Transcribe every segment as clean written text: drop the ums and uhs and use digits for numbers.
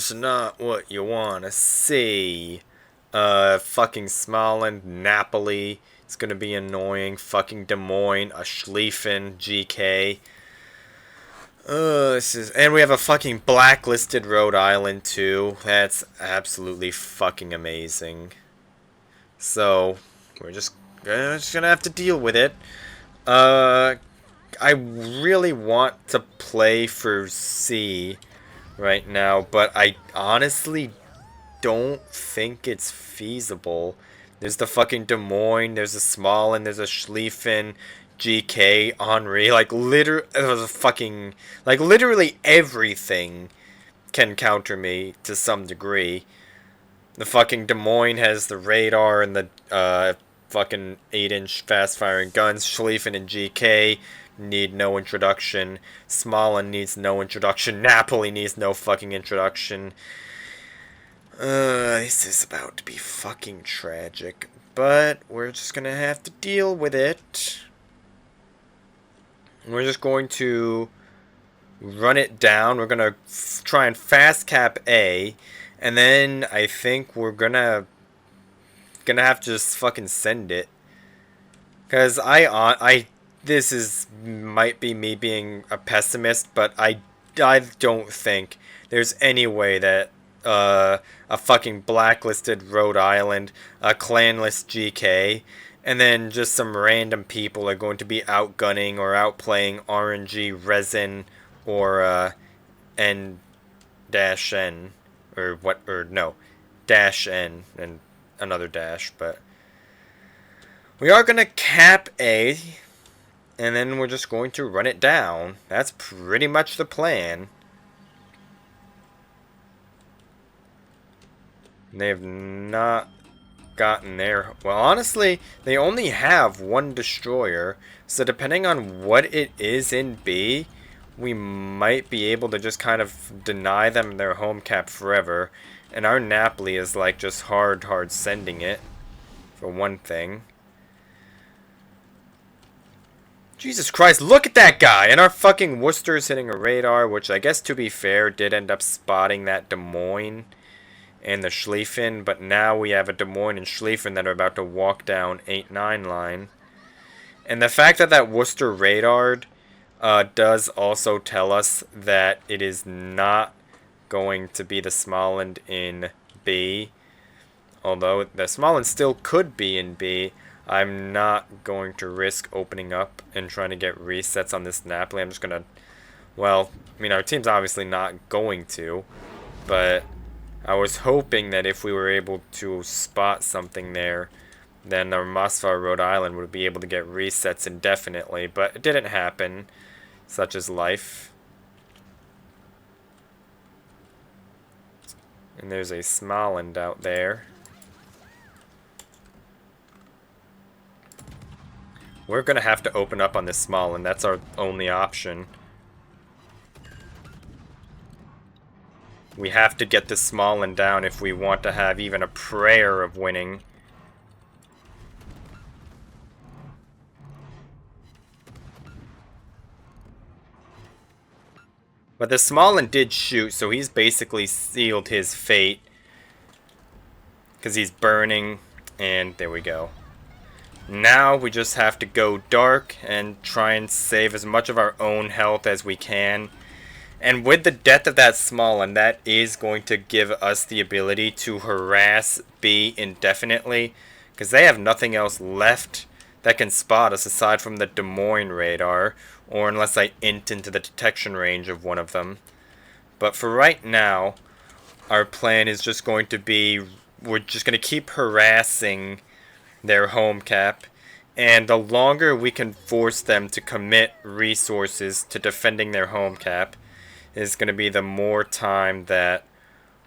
is not what you want to see. Fucking Smolensk, Napoli. It's gonna be annoying. Fucking Des Moines, a Schlieffen, GK. And we have a fucking blacklisted Rhode Island too. That's absolutely fucking amazing. So we're just gonna have to deal with it. Uh, I really want to play for C right now, but I honestly don't think it's feasible. There's the fucking Des Moines, there's a Smallland, there's a Schlieffen, GK, Henri, like literally everything can counter me to some degree. The fucking Des Moines has the radar and the fucking 8-inch fast-firing guns. Schlieffen and GK need no introduction. Smolin needs no introduction. Napoli needs no fucking introduction. This is about to be fucking tragic. But we're just gonna have to deal with it. We're just going to run it down. We're gonna try and fast cap A. And then I think we're gonna have to just fucking send it. Cause this is might be me being a pessimist, but I don't think there's any way that a fucking blacklisted Rhode Island, a clanless GK, and then just some random people are going to be outgunning or outplaying RNG, Resin, or N-N, or no, Dash N, and another dash, but we are going to cap A, and then we're just going to run it down. That's pretty much the plan. They have not gotten there. Well, honestly, they only have one destroyer, so depending on what it is in B, we might be able to just kind of deny them their home cap forever. And our Napoli is like just hard sending it, for one thing. Jesus Christ, look at that guy! And our fucking Worcester's hitting a radar, which I guess, to be fair, did end up spotting that Des Moines and the Schlieffen, but now we have a Des Moines and Schlieffen that are about to walk down 8-9 line. And the fact that that Worcester radared does also tell us that it is not going to be the Smolland in B. Although the Smolland still could be in B, I'm not going to risk opening up and trying to get resets on this Napoli. I'm just going to, well, I mean, our team's obviously not going to, but I was hoping that if we were able to spot something there, then our Mosfar, Rhode Island would be able to get resets indefinitely, but it didn't happen. Such is life. And there's a Smolland out there. We're going to have to open up on this Smolland. That's our only option. We have to get this Smolland down if we want to have even a prayer of winning. But the Smolland did shoot, so he's basically sealed his fate. Because he's burning, and there we go. Now we just have to go dark and try and save as much of our own health as we can. And with the death of that Smolland, that is going to give us the ability to harass B indefinitely. Because they have nothing else left that can spot us aside from the Des Moines radar. Or unless I int into the detection range of one of them. But for right now, our plan is just going to be, we're just going to keep harassing their home cap. And the longer we can force them to commit resources to defending their home cap, is going to be the more time that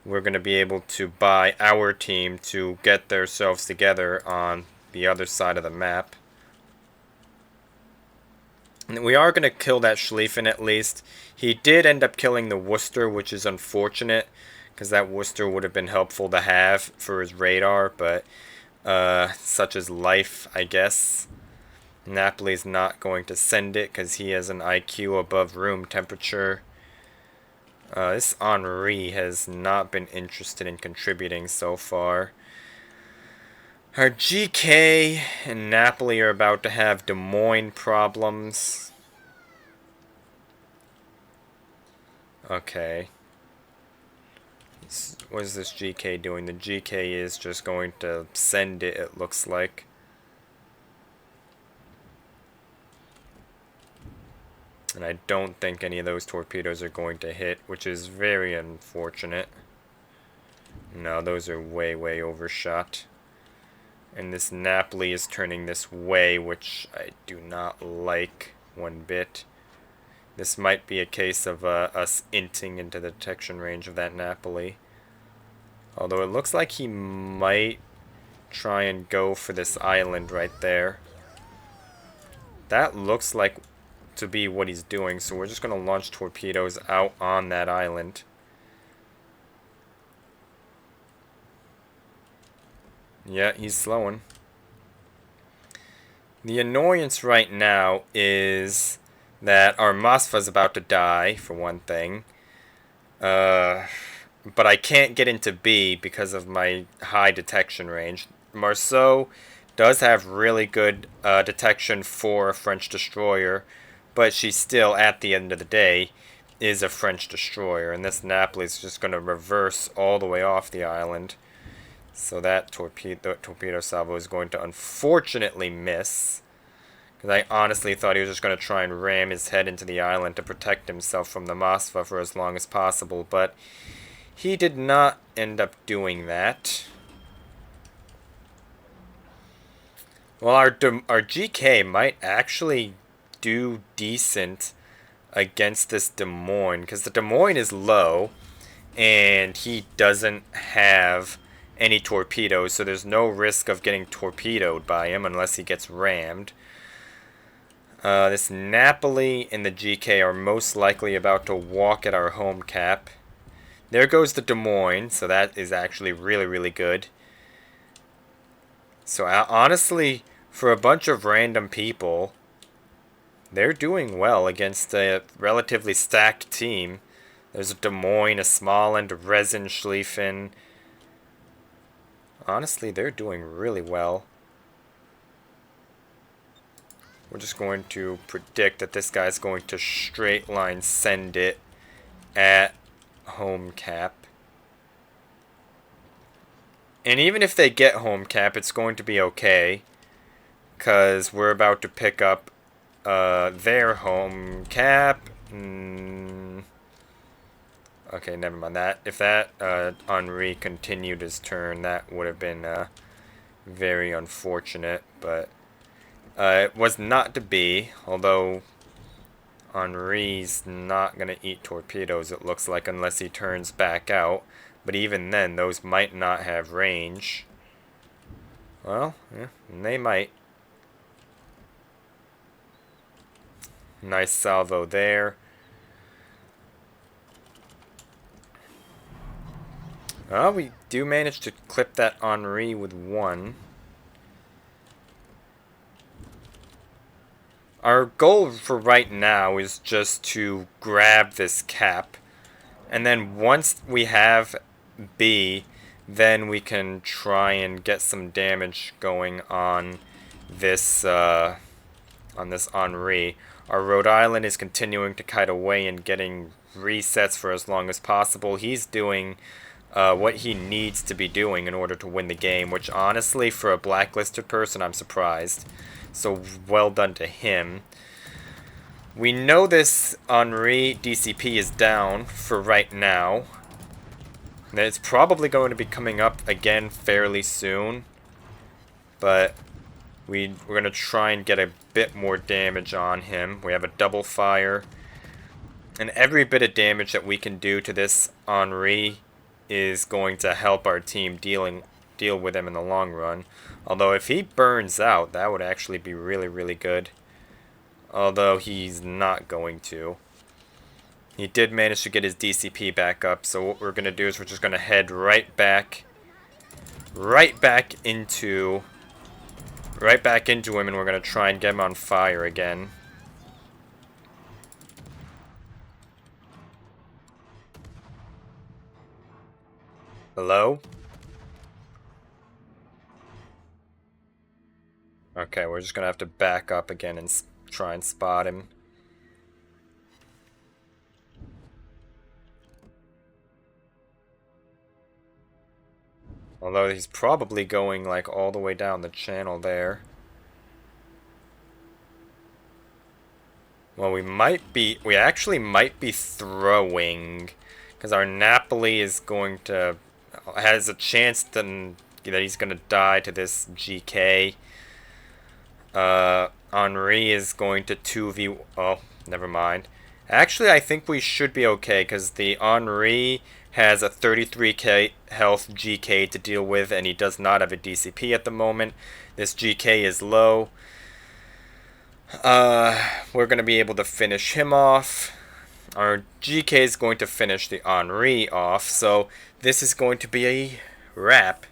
we're going to be able to buy our team to get themselves together on the other side of the map. And we are going to kill that Schlieffen at least. He did end up killing the Worcester, which is unfortunate, because that Worcester would have been helpful to have for his radar, but such is life, I guess. Napoli's not going to send it because he has an IQ above room temperature. This Henri has not been interested in contributing so far. Our GK and Napoli are about to have Des Moines problems. Okay. What is this GK doing? The GK is just going to send it looks like. And I don't think any of those torpedoes are going to hit, which is very unfortunate. No, those are way, way overshot. And this Napoli is turning this way, which I do not like one bit. This might be a case of us inting into the detection range of that Napoli. Although it looks like he might try and go for this island right there. That looks like to be what he's doing, so we're just going to launch torpedoes out on that island. Yeah, he's slowing. The annoyance right now is that our Moskva's about to die, for one thing. But I can't get into B because of my high detection range. Marceau does have really good detection for a French destroyer, but she still, at the end of the day, is a French destroyer. And this Napoli is just going to reverse all the way off the island. So that torpedo salvo is going to unfortunately miss. Because I honestly thought he was just going to try and ram his head into the island to protect himself from the Moskva for as long as possible. But he did not end up doing that. Well, our GK might actually do decent against this Des Moines. Because the Des Moines is low. And he doesn't have any torpedoes, so there's no risk of getting torpedoed by him unless he gets rammed. This Napoli and the GK are most likely about to walk at our home cap. There goes the Des Moines, so that is actually really, really good. So honestly, for a bunch of random people, they're doing well against a relatively stacked team. There's a Des Moines, a Smolensk, a Resenschlieffen. Honestly, they're doing really well. We're just going to predict that this guy's going to straight line send it at home cap. And even if they get home cap, it's going to be okay. Because we're about to pick up their home cap. Okay, never mind that. If that Henri continued his turn, that would have been very unfortunate. But it was not to be, although Henri's not going to eat torpedoes, it looks like, unless he turns back out. But even then, those might not have range. Well, yeah, they might. Nice salvo there. Well, we do manage to clip that Henri with one. Our goal for right now is just to grab this cap. And then once we have B, then we can try and get some damage going on this Henri. Our Rhode Island is continuing to kite away and getting resets for as long as possible. He's doing what he needs to be doing in order to win the game, which honestly, for a blacklisted person, I'm surprised. So well done to him. We know this Henri DCP is down for right now. It's probably going to be coming up again fairly soon. But we're going to try and get a bit more damage on him. We have a double fire. And every bit of damage that we can do to this Henri is going to help our team deal with him in the long run. Although if he burns out, that would actually be really, really good. Although he's not going to. He did manage to get his DCP back up, so what we're going to do is we're just going to head right back into him, and we're going to try and get him on fire again. Hello? Okay, we're just gonna have to back up again and try and spot him. Although he's probably going like all the way down the channel there. Well, we actually might be throwing, because our Napoli is going to, has a chance that he's going to die to this GK. Henri is going to 2v, oh, never mind. Actually, I think we should be okay, because the Henri has a 33k health GK to deal with, and he does not have a DCP at the moment. This GK is low. We're going to be able to finish him off. Our GK is going to finish the Henri off, so this is going to be a wrap.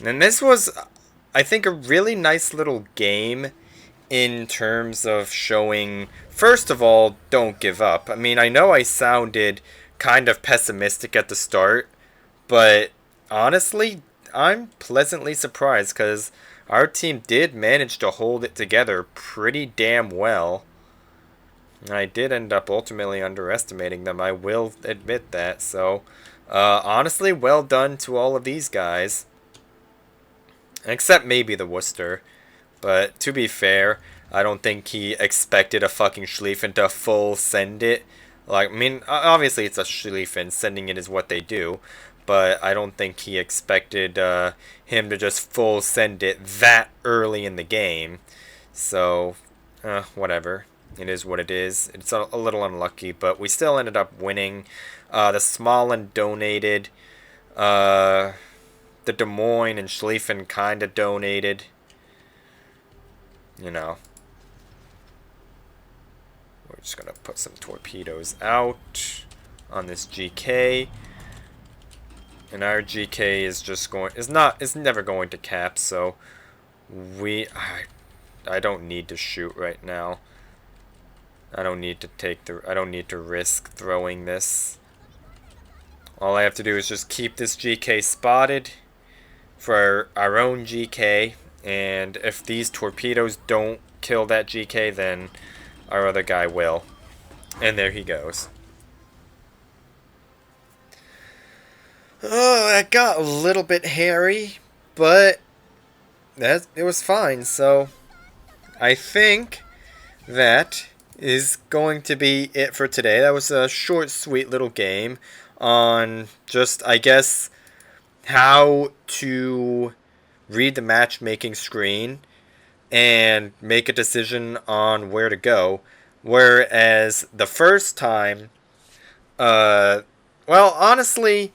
And this was, I think, a really nice little game in terms of showing, first of all, don't give up. I mean, I know I sounded kind of pessimistic at the start, but honestly, I'm pleasantly surprised because our team did manage to hold it together pretty damn well. I did end up ultimately underestimating them, I will admit that. So, honestly, well done to all of these guys. Except maybe the Worcester. But to be fair, I don't think he expected a fucking Schlieffen to full send it. Like, I mean, obviously it's a Schlieffen, sending it is what they do. But I don't think he expected him to just full send it that early in the game. So, whatever. It is what it is. It's a little unlucky, but we still ended up winning. The Smolin donated. The Des Moines and Schlieffen kind of donated. You know. We're just going to put some torpedoes out on this GK. And our GK is just going, is never going to cap, so I don't need to shoot right now. I don't need to risk throwing this. All I have to do is just keep this GK spotted for our own GK, and if these torpedoes don't kill that GK, then our other guy will. And there he goes. Oh, that got a little bit hairy, but it was fine. So I think that is going to be it for today. That was a short, sweet little game on just, I guess, how to read the matchmaking screen and make a decision on where to go. Whereas the first time, well, honestly,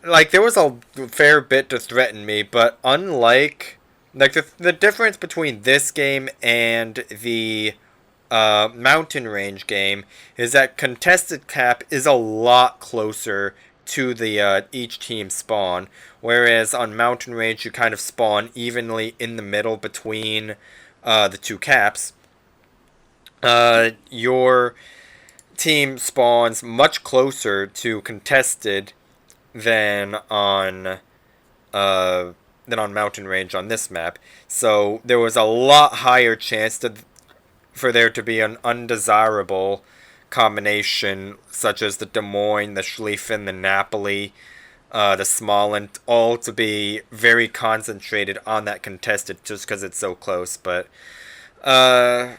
like, there was a fair bit to threaten me, but unlike, like, the difference between this game and the mountain range game is that contested cap is a lot closer to the each team spawn, whereas on mountain range you kind of spawn evenly in the middle between the two caps. Your team spawns much closer to contested than on mountain range on this map. So there was a lot higher chance for there to be an undesirable combination, such as the Des Moines, the Schlieffen, the Napoli, the Smolin, all to be very concentrated on that contested just because it's so close. But so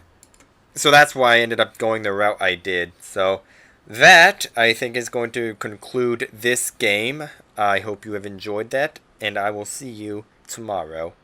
that's why I ended up going the route I did. So that, I think, is going to conclude this game. I hope you have enjoyed that, and I will see you tomorrow.